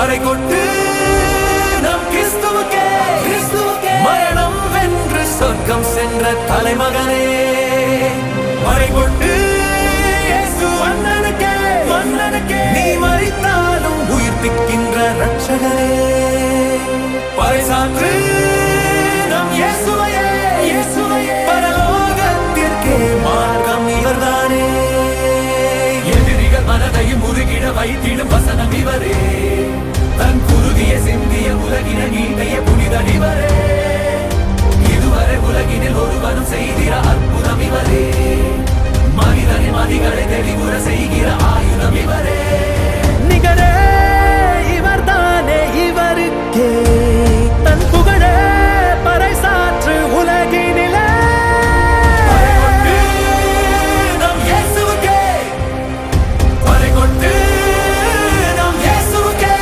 பறை கொண்டு நம் கிறிஸ்துவுக்கே மரணம் வென்று சொர்க்கம் சென்ற தலைமகனே பறை கொண்டு மன்னனுக்கே நீ மறித்தாலும் உயிர்ப்பிக்கின்ற ரட்சகரே பறைசாற்று நம் இயேசுவையே பரலோகத்திற்கே மார்க்கம் இவர்தானே எதிரிகள் மனதையும் உருகிட வைத்திடும் வசனம் இவரே தன் குருகிய சிந்திய உலகின நீண்டைய புனிதன் இவரே இதுவரை உலகினில் ஒருவனும் செய்திட அற்புதம் இவரே மனிதனின் மதிகளை தெளிவுற செய்கிற ஆயுதம் இவரே நிகரே இவர்தானே இவருக்கே தன் புகழே பறைசாற்று உலகினிலே பறை கொண்டு நம் இயேசுவுக்கே பறை கொண்டு நம் இயேசுவுக்கே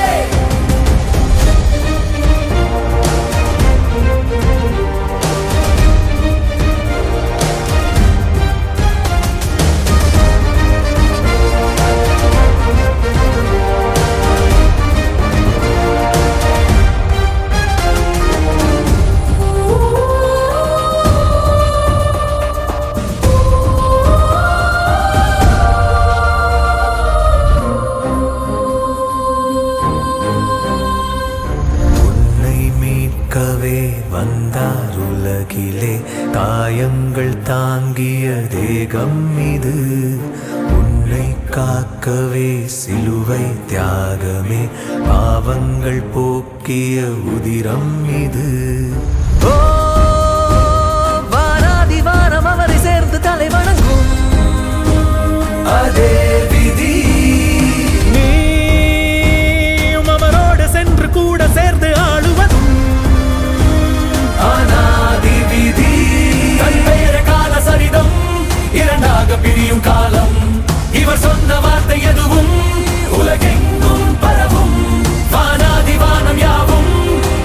மீட்கவே வந்தார் உலகிலே காயங்கள் தாங்கிய தேகம் இது உன்னை காக்கவே சிலுவை தியாகமே பாவங்கள் போக்கிய உதிரம் இது வாராதி வாரம் அவரை சேர்ந்து தலை வணங்கும் அதே விதி நீயும் அவரோடு சென்று கூட சேர்ந்து ஆளுவதும் அநாதி விதி தன் பெயர கால சரிதம் இரண்டாக பிரியும் காலம் இவர் சொன்ன வார்த்தை எதுவும் உலகெங்கும் பரவும் வானாதி வானம் யாவும்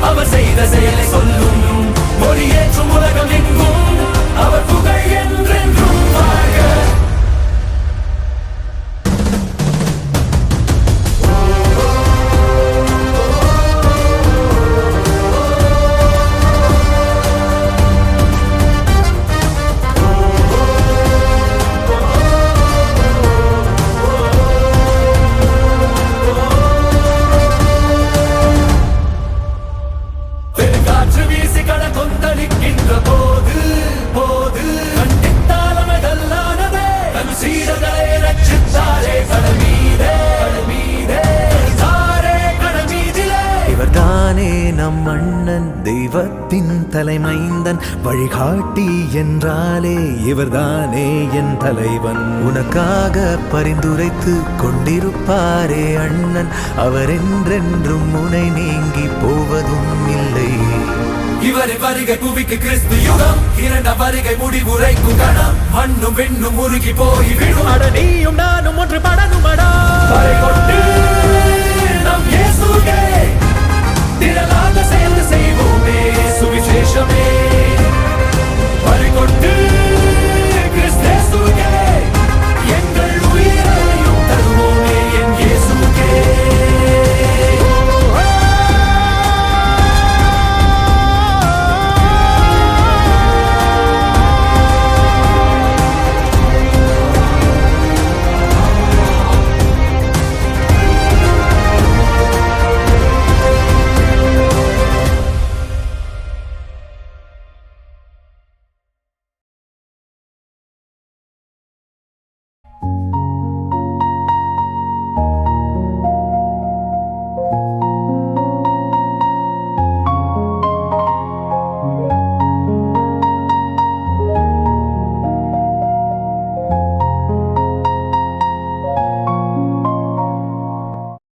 அவர் செய்த செயலை சொல்லும் மொழியேற்றும் உலகம் எங்கும் அவர் புகழ் என்றென்றும் வாழ்க காற்று வீசி கட கொந்தளிக்கின்ற போது கண்டித்தாலமைதல்லானதே தன் சீடர்களை ரட்சித்தாரே கடல் மீதே இவர்தானே நம் அண்ணன் தெய்வத்தின் தலைமைந்தன் வழிகாட்டி என்றாலே இவர்தானே என் தலைவன் உனக்காக பரிந்துரைத்து கொண்டிருப்பாரே அண்ணன் அவர் என்றென்றும் முனை நீங்கி போவதும் இல்லை இவரின் வருகை புவிக்கு கிறிஸ்து யுகம் இரண்டாம் வருகை முடிவுரைக்கும் கணம் மண்ணும் வெண்ணும் உருகி போய் விடும் அட நீயும் நானும் ஒன்று படனும் அடா பறை கொண்டு